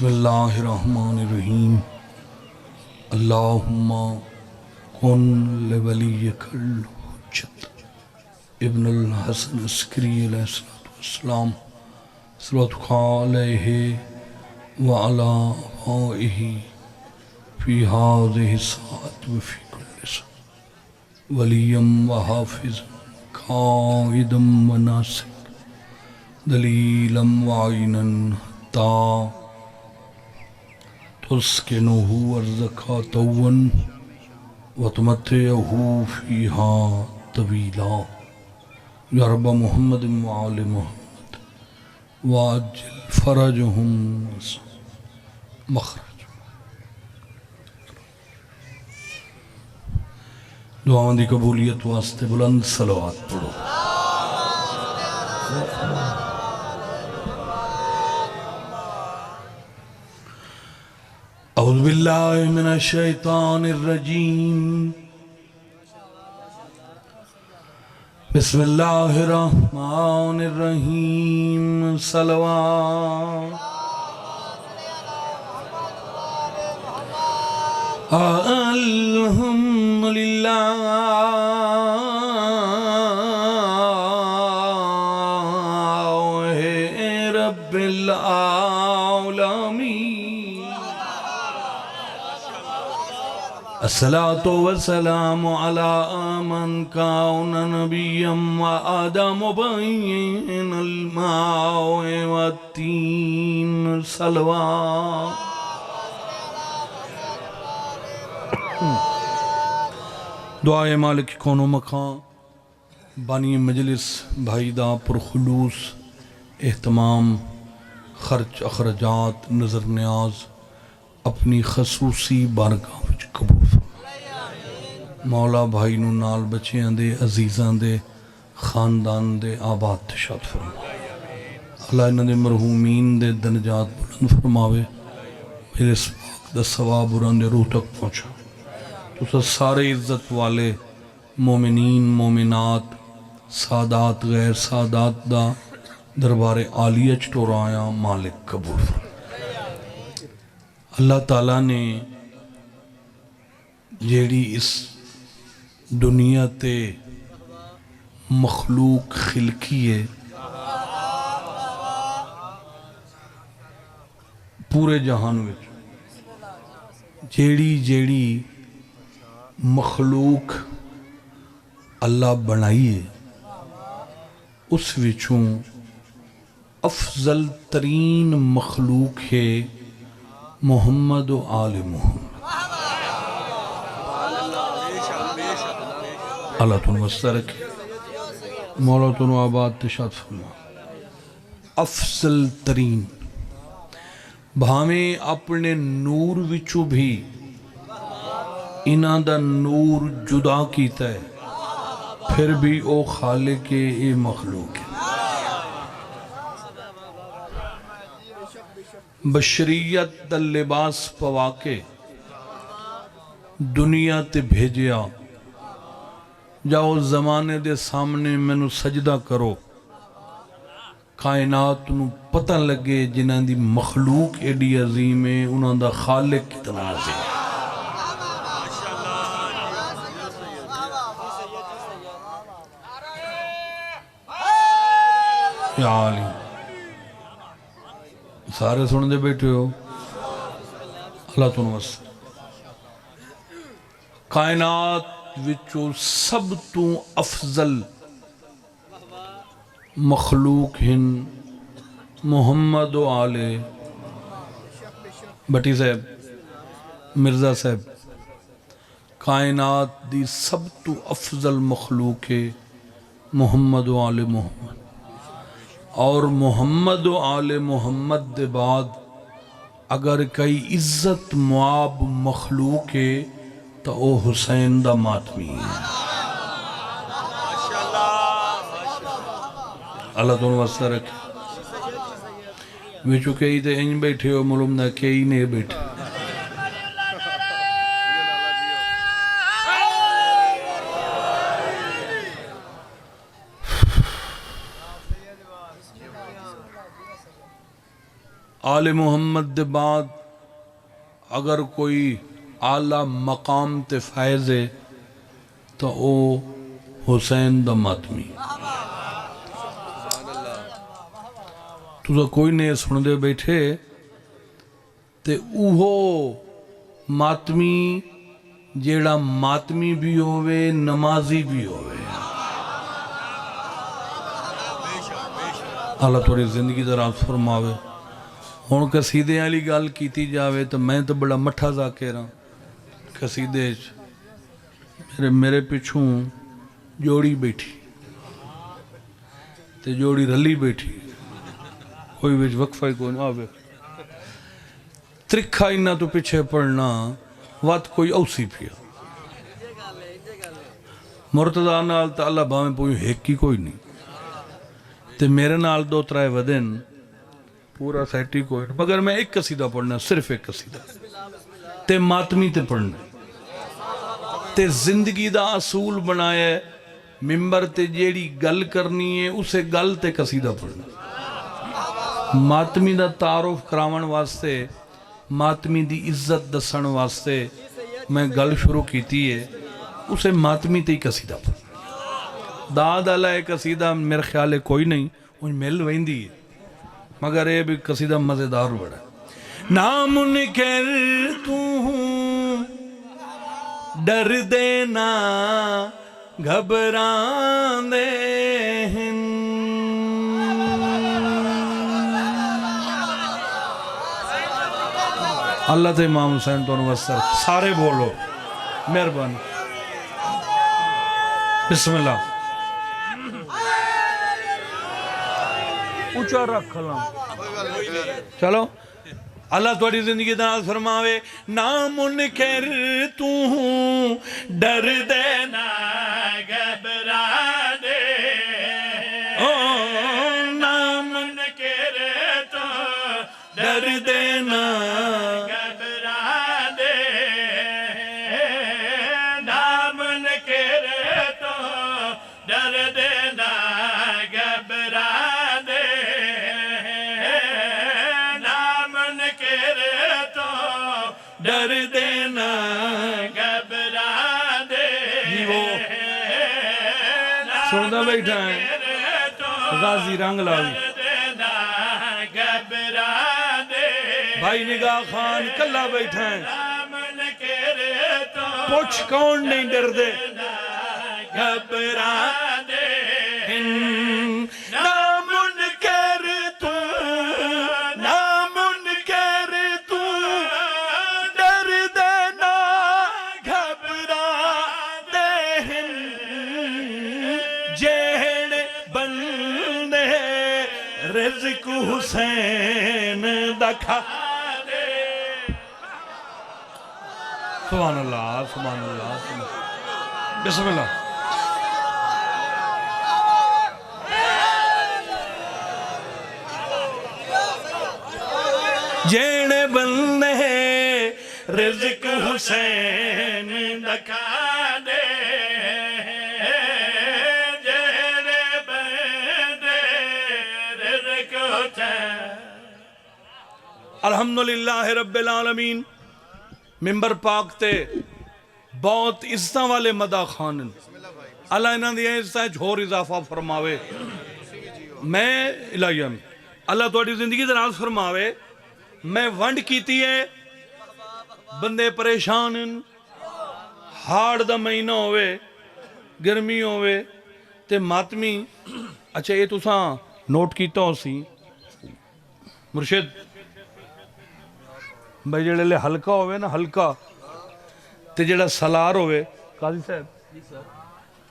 بسم اللہ الرحمن الرحیم اللہم کن لولیک الحجت ابن الحسن عسکری علیہ السلام صلوات علیہ وعلا آبائہ فی هذه الساعة وفی کل ساعة ولیم وحافظا قائدا وناصرا دلیلا وعینا تا تسکنہ ورزقا طوا وتمتعہ فیہا طویلا یا رب محمد وآل محمد واجل فرجہم مخرج دعاؤں دی قبولیت واسطے بلند صلوات پڑھو اعوذ باللہ من الشیطان الرجیم بسم اللہ الرحمن الرحیم صلوات الحمدللہ رب العالمین الصلاة والسلام على من كان نبيا وآدم بين الماء والتين صلوات دعائے مالک کون و مکان بانی مجلس بھائی دا پرخلوص اہتمام خرچ اخرجات نظر نیاز اپنی خصوصی بارگاہ وچ قبول مولا بھائی نو نال بچیاں دے عزیزاں دے خاندان دے آباد تشاد فرما اللہ انہاں دے مرحومین دے درجات بلند فرماوے میرے اس پاک دا ثواب انہاں دے روح تک پہنچا تو سارے عزت والے مومنین مومنات سادات غیر سادات دا دربار عالیہ چٹور آیا مالک قبول فرما اللہ تعالیٰ نے جیڑی اس دنیا تے مخلوق خلقی ہے پورے جہان وچ جیڑی مخلوق اللہ بنائیے اس وچوں افضل ترین مخلوق ہے محمد و آل محمد اللہ تنو وسط رکھے مولا تنو آباد تشاد فرما افضل ترین بھامیں اپنے نور وچو بھی انہاں دا نور جدا کیتا ہے پھر بھی او خالق اے مخلوق ہے بشریت دا لباس پوا کے دنیا تے بھیجیا جاؤ زمانے دے سامنے میں نو سجدہ کرو کائنات نو پتہ لگے جنہاں دی مخلوق ایڈی عظیم ہے انہاں دا خالق کتنا عظیم ہے یا عالم سارے سن دے بیٹھے ہو اللہ تنو وسط کائنات وچو سب تو افضل مخلوق ہن محمد و آل بٹی صاحب مرزا صاحب کائنات دی سب تو افضل مخلوق ہے محمد و آل محمد اور محمد و آل محمد دے بعد اگر کئی عزت معاب مخلوق ہے تو او حسین دا ماتمی ہے اللہ تنو واسطہ رکھے ویچو کئی تے انج بیٹھے ہو ملوم دا کئی نہیں بیٹھے آل محمد دے بعد اگر کوئی اعلیٰ مقام تے فائز ہے تو او حسین دا ماتمی تو کوئی نہیں سن دے بیٹھے تے اوہو ماتمی جیڑا ماتمی بھی ہوئے نمازی بھی ہوئے اللہ توڑی زندگی دراز فرماوے ہون قصیدے علی گال کیتی جاوے تو میں تو بڑا مٹھا ذاکر ہاں قصیدے میرے پچھوں جوڑی بیٹھی تے جوڑی رلی بیٹھی کوئی بیچ وقفہ ہی کوئی نہ آوے ترکھا انہا تو پیچھے پڑھنا وات کوئی اوسی پیا مرتضی نال تا اللہ باویں پوئی ہیکی کوئی نہیں تے میرے نال دو ترائے ودن پورا سیٹی کوئی نہیں مگر میں ایک قصیدہ پڑھنا صرف ایک قصیدہ تے ماتمی تے پڑھنا تے زندگی دا اصول بنایا ممبر تے جیڑی گل کرنی ہے اسے گل تے قصیدہ پڑھنا ماتمی دا تعارف کراون واسطے ماتمی دی عزت دسن واسطے میں گل شروع کیتی ہے اسے ماتمی تے قصیدہ پڑھنا داد علیہ قصیدہ میرے خیال ہے کوئی نہیں ان مل ویندی ہے مگر یہ بھی قصیدہ مزیدار بڑا نام منکر تو ہوں ڈر دینا گھبران دے اللہ تے امام حسین تو نوستر سارے بولو مہربان بسم اللہ اونچا رکھ لیں چلو اللہ توڑی زندگی دراز فرماوے نام منکر تو ہوں ڈر دینا گھبرا دے نام منکر تو ڈر دینا گھبرا دے نام منکر تو ڈر دینا گھبرا دے ڈر دینا گھبرا دے سننا بیٹھا ہے غازی رنگ لاوی گھبرا دے بھائی نگاہ خان کلا بیٹھا ہے پوچھ کون نہیں ڈر دے گھبرا دے رزق حسین دکھا دے سبحان اللہ سبحان اللہ بسم اللہ جیڑے بندے رزق حسین دکھا دے الحمدللہ رب العالمین ممبر پاک تے بہت عزتاں والے مدہ خانن اللہ انہاں دی عزتاں جھور اضافہ فرماوے میں الہیہ میں اللہ توڑی زندگی دراز فرماوے میں ونڈ کیتی ہے بندے پریشان ہاڑ دا مہینہ ہوئے گرمی ہوئے تے ماتمی اچھا یہ تساں نوٹ کیتا ہو سی مرشد بھائی جڑے لے ہلکا ہوئے نا ہلکا تے جڑا سلار ہوئے قاضی صاحب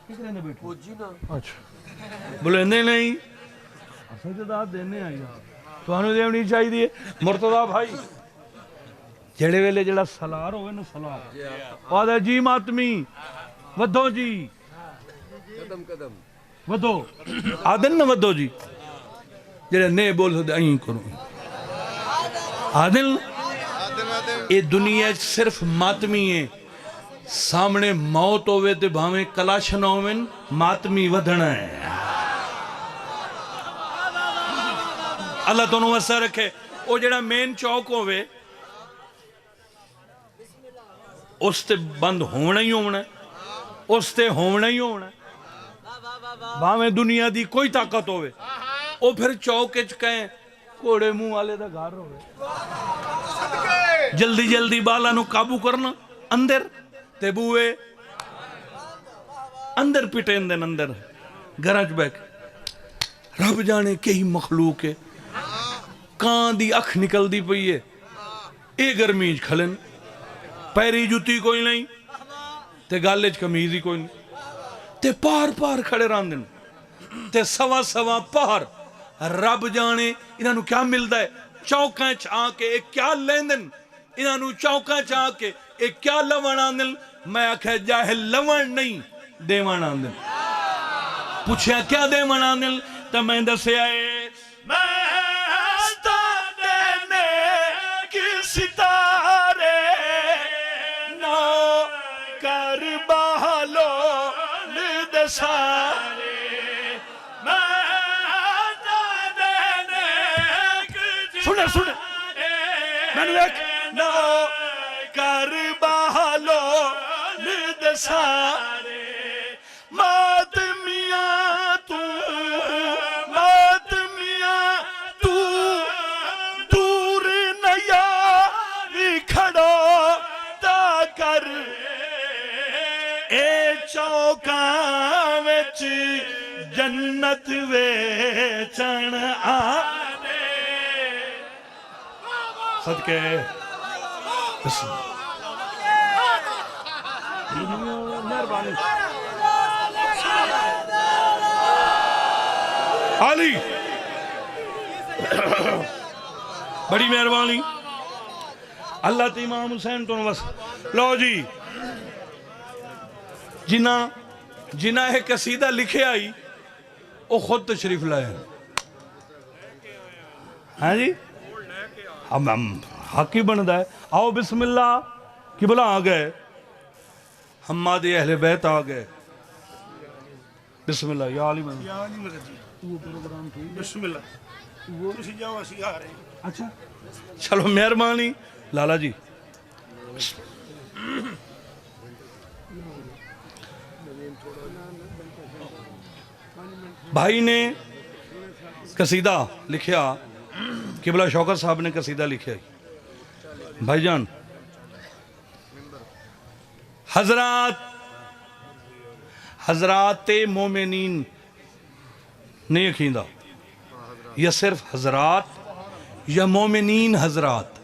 کس رہنے بیٹھو اچھا بولے نہیں اصل جداد دینے آئی تو انہوں دیونی چاہی دیئے مرتضی بھائی جڑے ویلے جڑا سلار ہوئے نا سلار وعدہ جی ماتمی ودھو جی قدم ودھو آدن نا ودھو جی جڑے نہیں بول سکتے آئیں کرو آدن اے دنیا صرف ماتمی ہے سامنے موت ہوئے تے بھاویں کلاشن ہوئے ماتمی ودھنا ہے اللہ تو نوسہ رکھے وہ جڑا مین چوک ہوئے اس تے بند ہونا ہی ہونا ہے، اس تے ہونا ہی ہونا ہے، باہمیں دنیا دی کوئی طاقت ہوئے وہ پھر چوک کہیں کوڑے منہ والے دا گھر ہوئے، جلدی جلدی بالا نو قابو کرنا اندر تے بوئے اندر پٹین دن اندر گھرچ بیک رب جانے کئی مخلوق ہے، کان دی اکھ نکل دی پئی ہے، اے گرمیج کھلن پیری جوتی کوئی نہیں تے گالج کمیزی کوئی نہیں تے پار پار کھڑے راندن تے سوا سوا پار رب جانے انہاں نو کیا ملدا ہے، چوکاں چاہ کے ایک کیا لیندن، انہاں نو چوکاں چاہ کے ایک کیا لوان آندن، میں آکھے جاہل لوان نہیں دیوان آندن، پوچھیا کیا دیوان آندن تا میں دسے آئے میں دینے کی ستارے نو کر بہلو لد سارے سنے سنے میں نے ایک نو کر بہلو لد سارے ماتمیاں تو دور نیاری کھڑو تا کر اے چوکاں وچ جنت ویچن آنے صدقے بسم مہربانی علی بڑی مہربانی اللہ تے امام حسین تو نوس لو جی جنہ ایک قصیدہ لکھے آئی وہ خود تشریف لائے ہاں جی ہم حق ہی بندہ ہے آؤ بسم اللہ قبلہ آ گئے حماد اہل بیت آ گئے بسم اللہ یا علی مدد بسم اللہ وہ اسی جاؤ اسی آ رہے ہیں اچھا چلو مہربانی لالا جی بھائی نے قصیدہ لکھیا قبلہ شوکت صاحب نے قصیدہ لکھیا بھائی جان حضرات مومنین نہیں یقیندہ یا صرف حضرات یا مومنین حضرات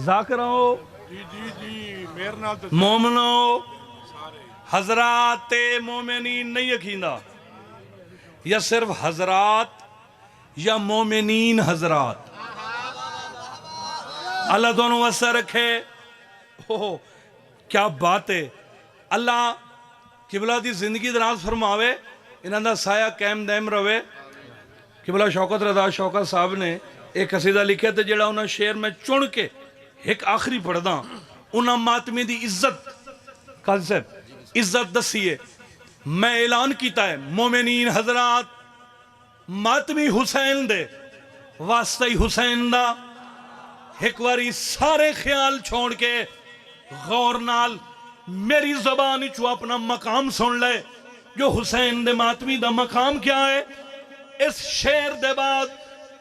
ذاکروں مومنوں حضرات مومنین نہیں یقیندہ یا صرف حضرات یا مومنین حضرات اللہ دونوں وسع رکھے کیا بات ہے اللہ قبلہ دی زندگی دراز فرماوے انہاں دا سایہ قائم دائم روے قبلہ شوکت رضا شوکت صاحب نے ایک قصیدہ لکھے تھے جڑا انہاں شعر میں چن کے ایک آخری پڑھدا انہاں ماتمی دی عزت قاضی صاحب عزت دسیے میں اعلان کیتا ہے مومنین حضرات ماتمی حسین دے واسطہ حسین دا ایک واری سارے خیال چھوڑ کے غور نال میری زبانی چو اپنا مقام سن لے جو حسین دے ماتمی دا مقام کیا ہے اس شعر دے بعد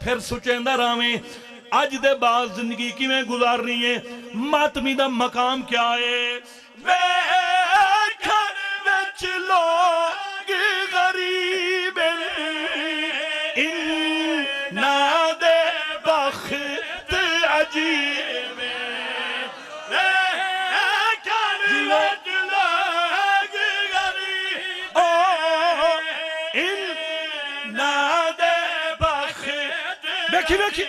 پھر سچیندہ راویں آج دے بعد زندگی کی میں گزارنی ہے ماتمی دا مقام کیا ہے ویکھن وچ لوگ غریب انہاں دے بخت عجیب ویکھن وچ لوگ غریب انہاں دے بخت بیکھی بیکھی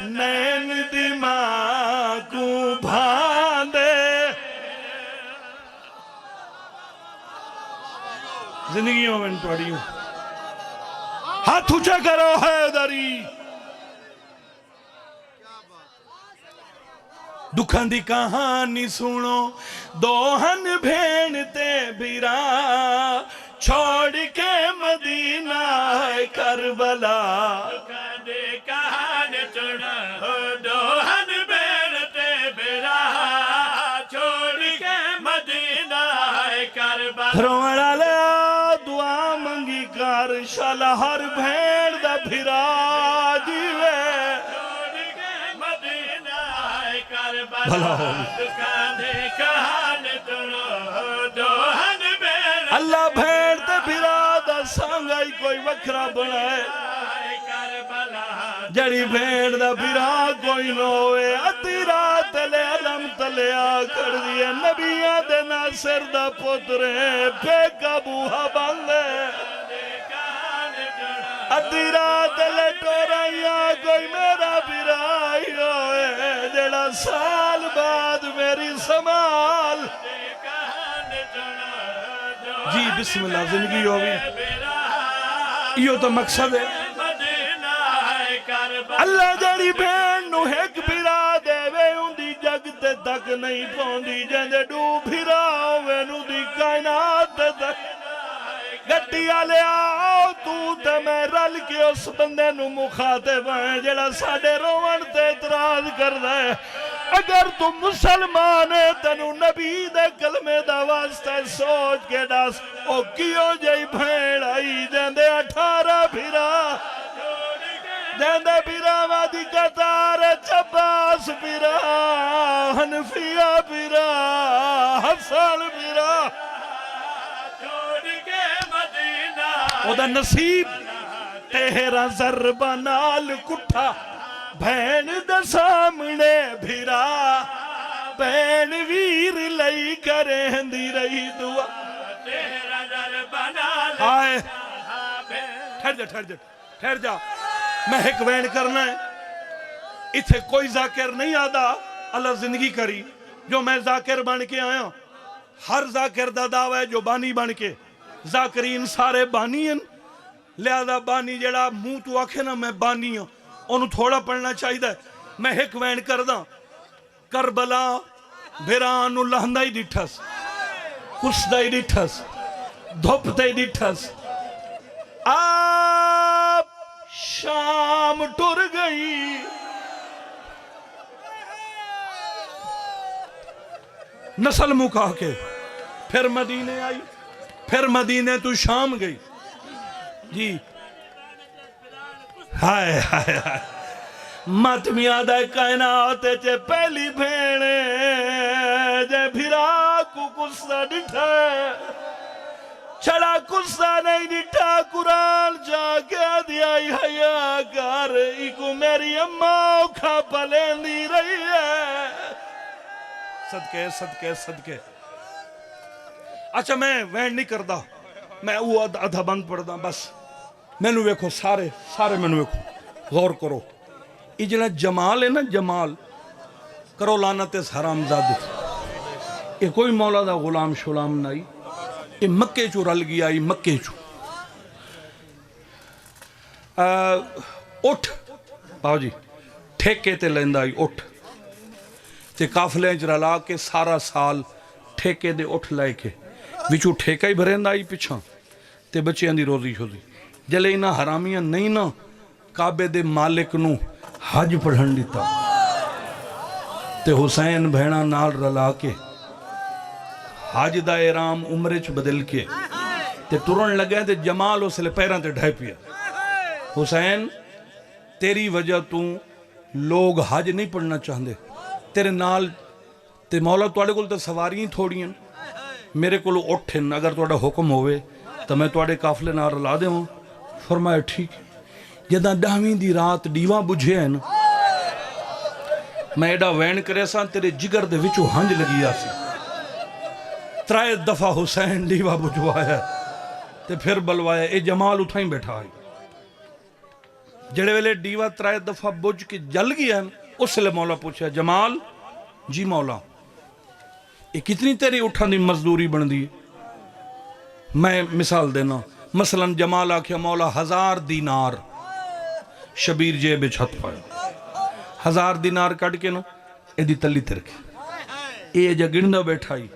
نین دماغ کو بھاندے زندگیوں میں توڑیوں ہاتھ اونچا کرو حیدری دکھان دی کہانی سنو دوہن بھین تے بھیرا چھوڑ کے مدینہ کربلا دکھان دی کہانی سنو دوہن بھین تے بھیرا چھوڑ کے مدینہ کربلا روڑا لیا دعا منگی کر شالا ہر بھین دا بھیرا جیوے اللہ بھیڑ تے بھیرا سانگائی کوئی وکھرا بنائے جڑی بھیڑ دا بھیرا کوئی نہ ہوئے ادھی رات لے علم تلے آکڑ دیئے نبیاں دے ناصر دا پترے پہ کبوہا باندے ادھی رات لے ٹورائیاں کوئی میرا بھیرائی ہوئے جڑا سال بعد میری سمال جی بسم اللہ زندگی ہوگی یہ تو مقصد ہے اللہ جڑی بین نو ایک بھیرا دے وے ان دی جگ تے تک نہیں پوندی جندے ڈو بھیرا ہوئے نو دی کائنات تے تک گٹی آلے آؤ تو تے میں رل کے اس بندے نو مخاطب ہیں جڑا ساڑے روان تے اعتراض کر دے اگر تو مسلمان ہے تنو نبی دے کلمے دا واسطہ سوچ کے ڈاس او کیوں جائی بھیڑ آئی جندے 18 بھیرا جندے بھیرا وادی قطار چباس بھیرا حنفیہ بھیرا حسن بھیرا او دا نصیب تیرا ضربہ نال کٹھا بھین دا سامنے بھیرا بھین ویر لئی کریں دی رہی دعا تیرا ضربہ نال آئے ٹھہر جا میں ایک وین کرنا ہے اتھے کوئی ذاکر نہیں آدھا اللہ زندگی کری جو میں ذاکر بن کے آیا ہر ذاکر دا دعوی ہے جو بانی بن کے ذاکرین سارے بانی ہیں لہذا بانی جڑا منہ تو آکھے نا میں بانی ہوں انہوں تھوڑا پڑھنا چاہیے دا میں ایک وین کر دا کربلا بھیرانو لہندائی ڈٹھس کسدائی ڈٹھس دھوپتائی ڈٹھس آپ شام ٹر گئی نسل مکا کے پھر مدینے آئی پھر مدینے تو شام گئی جی ہائے ہائے ہائے ماتمیاں دے کائنات چے پہلی بھینے جے بھیرا کو قصہ ڈٹھا چھڑا قصہ نہیں ڈٹھا قرآن جا کے دیائی حیاء کر ایکو میری اماں کھا پلین دی رہی ہے صدقے صدقے صدقے اچھا میں وین نہیں کردہ میں وہ ادھا بند پڑھ دا بس میں نو ویکھو سارے میں نو ویکھو غور کرو یہ جنہ جمال ہے نا جمال کرو لعنت اس حرام زادی یہ کوئی مولا دا غلام شلام نہیں یہ مکے چو رل گیا یہ مکے چو اٹھ باو جی ٹھیکے تے لیندائی اٹھ تے کافلیں جرلا کے سارا سال ٹھیکے دے اٹھ لائے کے وچو ٹھیکہ ہی بھریندائی پچھاں تے بچے اندی روزی شوزی جلے انہا حرامیاں نہیں نا کعبے دے مالک نو حج پڑھن دیتا تے حسین بھینا نال رلا کے حج دا احرام عمرے چ بدل کے تے ٹرن لگے تے جمال اس لے پیران تے ڈھائی پیا حسین تیری وجہ تو لوگ حج نہیں پڑھنا چاہندے تیرے نال تے مولا توڑے کول تے سواریاں تھوڑی ہیں میرے کولو اٹھن اگر توڑا حکم ہوئے تو میں توڑے کافلے نہ رلا دے ہوں فرمایا ٹھیک جدہ ڈاویں دی رات ڈیواں بجھے ہیں میں ایڈا وین کرے ساں تیرے جگر دے وچو ہنج لگی آسی ترائے دفعہ حسین ڈیواں بجھوایا تے پھر بلوایا اے جمال اٹھائیں بیٹھا آئی جڑے ویلے ڈیواں ترائے دفعہ بجھ کے جل گیا اس لئے مولا پوچھا جمال جی مولا یہ کتنی تیری اٹھان دی مزدوری بن دی میں مثال دینا مثلا جمال آکھیا مولا 1000 دینار شبیر جیب چھت پایا 1000 دینار کٹ کے نا ایدی تلی تے رکھے اے جا گندا بیٹھائی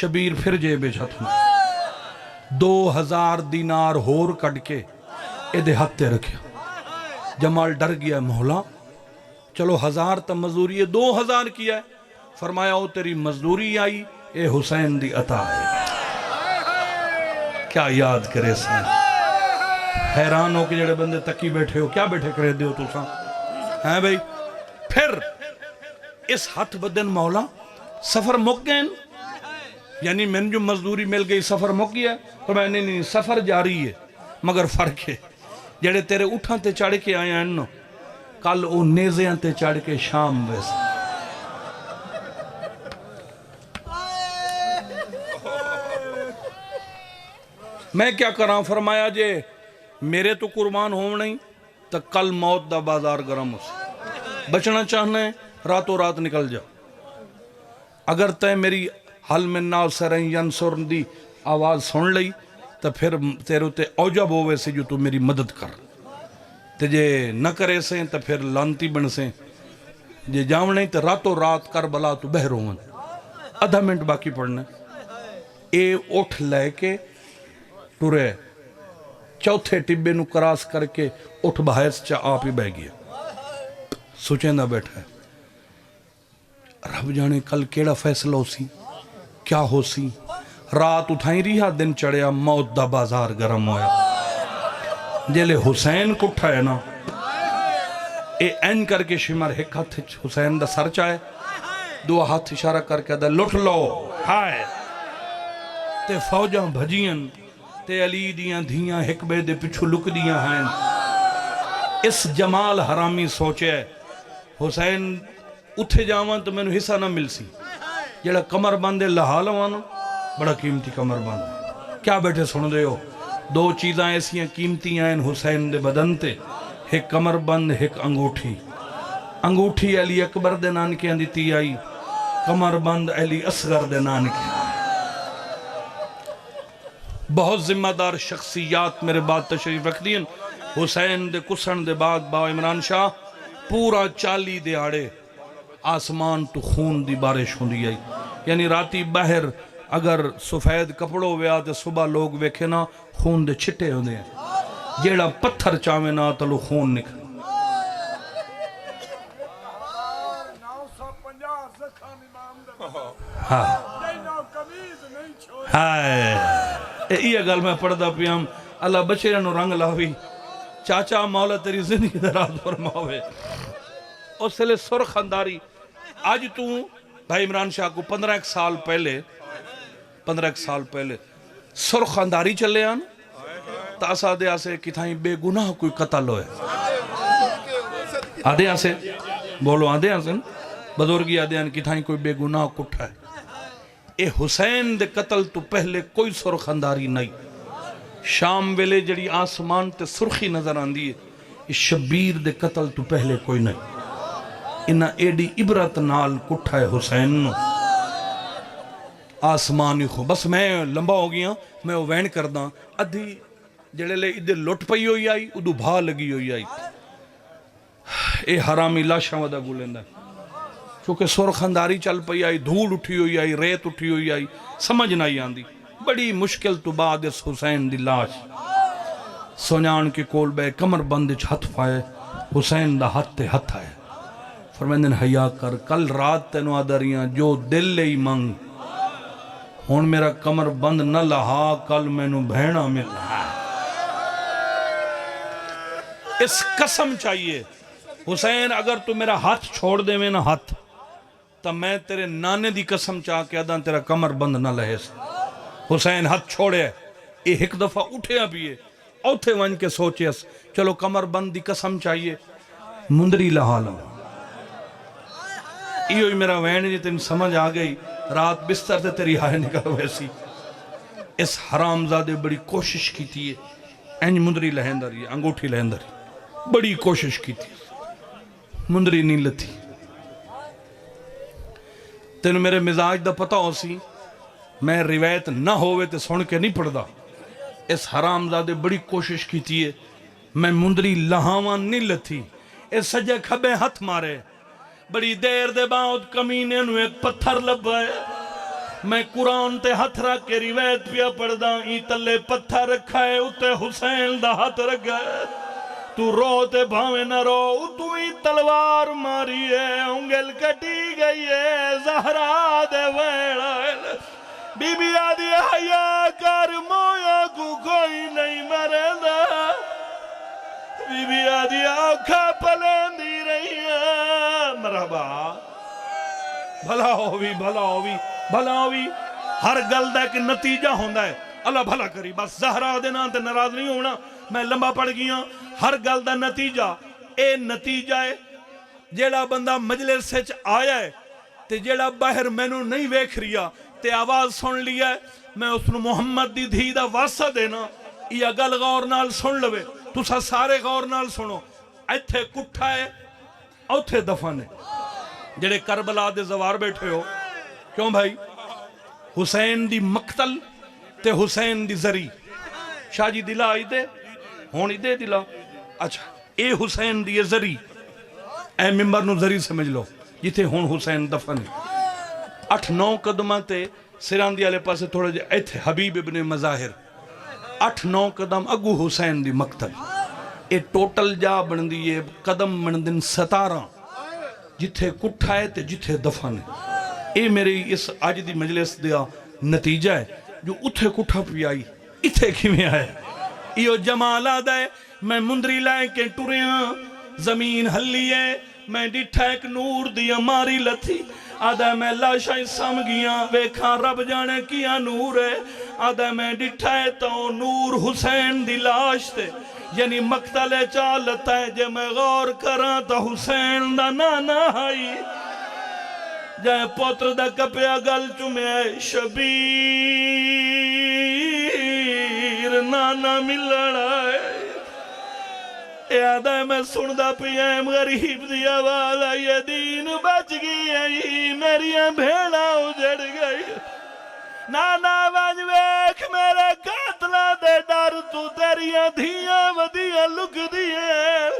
شبیر پھر جیب چھت میں 2000 دینار ہور کٹ کے ایدے ہاتھ تے رکھے جمال ڈر گیا مولا چلو 1000 تا مزدوری ہے 2000 کیا ہے فرمایا او تیری مزدوری آئی اے حسین دی عطا ہے کیا یاد کرے سن حیران ہو کہ جڑے بندے تکی بیٹھے ہو کیا بیٹھے کرے دیو تو ساں ہیں بھئی پھر اس ہاتھ بدن مولا سفر مک گئے یعنی میں جو مزدوری مل گئی سفر مک گیا تو میں نہیں سفر جاری ہے مگر فرق ہے جڑے تیرے اٹھاں تے چڑھ کے آئے ہیں نو کل او نیزیاں تے چڑھ کے شام ویسے میں کیا کراں فرمایا جے میرے تو قربان ہوں نہیں تو کل موت دا بازار گرم ہو سے بچنا چاہنا ہے راتوں رات نکل جا اگر تے میری حل من ناو سرین ینصر دی آواز سن لئی تو پھر تیرے تے اوجب ہوئے سے جو تو میری مدد کر تے جے نہ کرے سے تو پھر لانتی بن سے جے جاؤں نہیں تو راتوں رات کربلا تو بہر ہوں آدھا منٹ باقی پڑھنا اے اٹھ لے کے ٹورے چوتھے ٹبے نو کراس کر کے اٹھ بحیث چا آپ ہی بہ گیا سوچیں نہ بیٹھا ہے رب جانے کل کیڑا فیصلہ ہو سی کیا ہو سی رات اٹھائیں رہا دن چڑھیا موت دا بازار گرم ہویا جیلے حسین کو اٹھائے نا اے این کر کے شمار ایک ہاتھ حسین دا سر چاہے دو ہاتھ اشارہ کر کے دا لٹ لو ہائے تے فوجاں بھجیاں تے علی دیاں دھیاں ایک بے دے پچھو لک دیاں ہیں اس جمال حرامی سوچے حسین اٹھے جاواں تو میں نے حصہ نہ مل سی جڑا کمر باندے لہا لوانا بڑا قیمتی کمر باندے کیا بیٹھے سن دے ہو دو چیزاں ایسیاں قیمتی ہیں حسین دے بدن تے ایک کمر بند ایک انگوٹھی علی اکبر دے نانکے دیتی آئی کمر بند علی اصغر دے نانکے بہت ذمہ دار شخصیات میرے بعد تشریف رکھ دیں حسین دے کسن دے بعد با عمران شاہ پورا 40 دیہاڑے آسمان تو خون دی بارش ہوندی آئی یعنی راتی باہر اگر سفید کپڑوں ویا تے صبح لوگ ویکھے نا خون دے چھٹے ہوندے ہیں جیڑا پتھر چاوے نا تلو خون نکل ہاں یہ گل میں پڑھدا پیام اللہ بچے نو رنگ لاوی چاچا مولا تیری زندگی دراز فرماوے اس لئے سرخ انداری آج تو بھائی عمران شاہ کو 15 سال پہلے سرخ انداری چلے آن تاسا دے آسے کتھائیں بے گناہ کوئی قتل ہوئے آدھے آسے بولو آدھے آسے بزرگی آدھے آن کتھائیں کوئی بے گناہ کٹھا ہے اے حسین دے قتل تو پہلے کوئی سرخ انداری نہیں شام ویلے جڑی آسمان تے سرخی نظر آن دیئے اس شبیر دے قتل تو پہلے کوئی نہیں انہا ایڈی عبرت نال کٹھا ہے حسین نو آسمانی خو بس میں لمبا ہو گیا میں وہ وین کرداں ادھی جڑے لے ادھے لٹ پئی ہوئی آئی ادھو بھا لگی ہوئی آئی اے حرامی لاشاں ودا گولندہ چونکہ سرخ انداری چل پئی آئی دھول اٹھی ہوئی آئی ریت اٹھی ہوئی آئی سمجھ نہ آندی بڑی مشکل تو بعد اس حسین دی لاش سونیان کے کول بے کمر بندج ہتھ پائے حسین دا ہتھ تے ہتھ آئے فرمیندن حیاء کر کل رات تینو آدھریاں جو دل لے ہی منگ ہون میرا کمر بند نہ لہا کل میں نو بھیڑا مل رہا اس قسم چاہیے حسین اگر تو میرا ہاتھ چھوڑ دے میں نہ ہاتھ تو میں تیرے نانے دی قسم چاہ کے ادھا تیرا کمر بند نہ لہے سے حسین ہاتھ چھوڑے یہ ایک دفعہ اٹھے ابھی اوتھے ون کے سوچے چلو کمر بند دی قسم چاہیے مندری لہا لوں یہ میرا وین جی تم سمجھ آ گئی رات بستر تے تیری ہائے نکل ویسی اس حرام زادے بڑی کوشش کی تھی اینج مندری لہندر یہ انگوٹھی لہندر بڑی کوشش کی تھی مندری نہیں لتی تین میرے مزاج دا پتہ ہو سی میں روایت نہ ہوئے تے سن کے نہیں پڑھ دا اس حرام زادے بڑی کوشش کیتی ہے میں مندری لہاوان نہیں لتھی اس سجے کھبے ہتھ مارے بڑی دیر دے بعد کمینے نو ایک پتھر لبائے میں قرآن تے ہتھ رکھ کے روایت پیا پڑھ دا ای تلے پتھر رکھا ہے اتے حسین دا ہتھ رکھ گئے تو رو تے بھاوے نہ رو تو ہی تلوار ماری ہے انگل کٹی گئی ہے زہرا دے ویڑائل بی بی آدھی حیا کر مویا کو کوئی نہیں مرے دا بی بی آدھی آنکھا پلین دی رہی ہے مرحبا بھلا ہووی بھلا ہووی بھلا ہووی ہر گل دا ایک نتیجہ ہوندہ ہے اللہ بھلا کری بس زہرا دینا تے ناراض نہیں ہونا میں لمبا پڑ گیا ہر گل دا نتیجہ اے نتیجہ ہے جیڑا بندہ مجلس سے آیا ہے تے جیڑا باہر مینوں نہیں ویکھ ریا تے آواز سن لیا ہے میں اس نو محمد دی دھی دا واسطہ دینا یہ گل غور نال سن لوے تسا سارے غور نال سنو ایتھے کٹھا ہے اوتھے دفن ہے جڑے کربلا دے زوار بیٹھے ہو کیوں بھائی حسین دی مقتل تے حسین دی زری شاہ جی دلا آئی دے ہونی دے دلا اچھا اے حسین دی زری اے ممبر نو زری سمجھ لو جتے ہون حسین دفن ہے 8-9 قدمہ تے سران دی آلے پاسے تھوڑے جے ایتھے حبیب ابن مظاہر 8-9 قدم اگو حسین دی مقتل اے ٹوٹل جا بن دیئے قدم بن 17 جتھے کٹھا ہے تے جتھے دفن ہے اے میری اس آج دی مجلس دیا نتیجہ ہے جو اتھے کٹھا پی آئی اتھے کیویں آئے ایو جمال آدھا ہے میں مندری لائے کے ٹوریاں زمین ہلی ہے میں ڈٹھا ایک نور دیا ماری لتھی آدھا ہے میں لاشائی سم گیا ویکھاں رب جانے کیا نور ہے آدھا ہے میں ڈٹھا ہے تو نور حسین دی لاش تے یعنی مقتل چالتا ہے جے میں غور کراں تو حسین دا نانا آئی جائے پوتر دا کپیا گل چمے شبیر نانا ملڑا ہے یاد ہے میں سندہ پیم غریب دی آواز آئی دین بچ گئی میری بھیڑا اجڑ گئی نانا بج ویکھ میرے قاتلہ دے ڈر تو تیریاں دھیاں ودیاں لک دیئے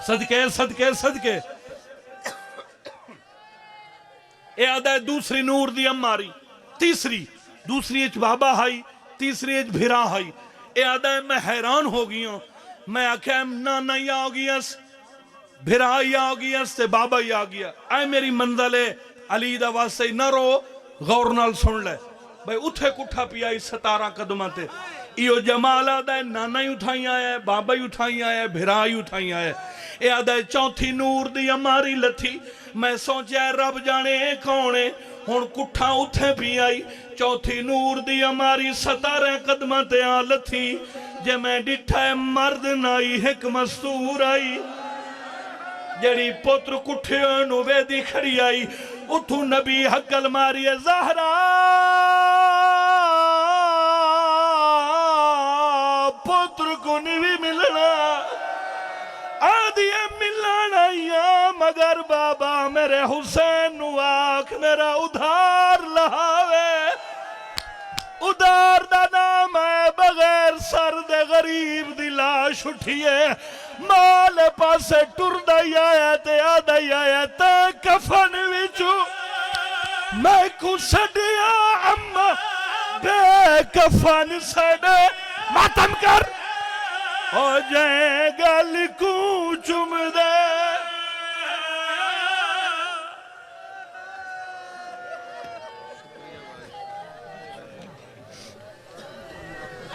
صدقے صدقے صدقے اے آدھا ہے دوسری نور دی اماری دوسری ایچ بابا ہائی تیسری ایچ بھرا ہائی اے آدھا ہے میں حیران ہو گیا میں آکھیں نانا ہی آگیا بھرا ہی آگیا تے بابا ہی آگیا اے میری منزل ہے علی دا واسطے نہ رو غور نال سن لے بھئی اتھے کٹھا پی آئی 17 قدمہ تے ایو جمال آدھا ہے نانا ہی اٹھائی آیا ہے بابا ہی اٹھائی آیا ہے بھرا ہی اٹھائی آیا ہے اے آدھا ہے چوتھی نور دی اماری لتھی میں سوچیا ہے رب جانے کونے ہون کٹھا اتھے پی آئی چوتھی نور دی اماری 17 قدمہ تے آ لتھی جے میں ڈٹھا ہے مرد نائی ایک مستور آئی جڑی پتر کٹھے نو ویدی کھڑی آئی اتھو نبی حقل ماری زہرا پتر کو نہیں ملنا آدھی ملنا یا مگر بابا میرے حسین نو آکھ میرا ادھار لہاوے ادھار دا نام ہے بغیر سرد غریب دی لاش اٹھئے مال پاسے ٹر دائی آیا تے آدھائی آیا تے کفن وچو میں کو سڑیا اما بے کفن سڑے ماتم کر ہو جائے گل کو چم دے